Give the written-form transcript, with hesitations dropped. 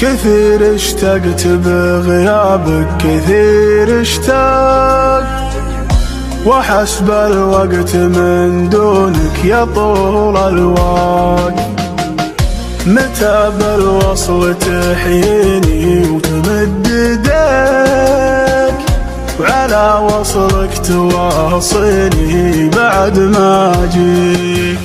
كثير اشتقت بغيابك، كثير اشتقت، وحسب الوقت من دونك يا طول الوقت. متى بالوصل تحييني وتمد يديك، وعلى وصلك تواصيني بعد ما اجيك.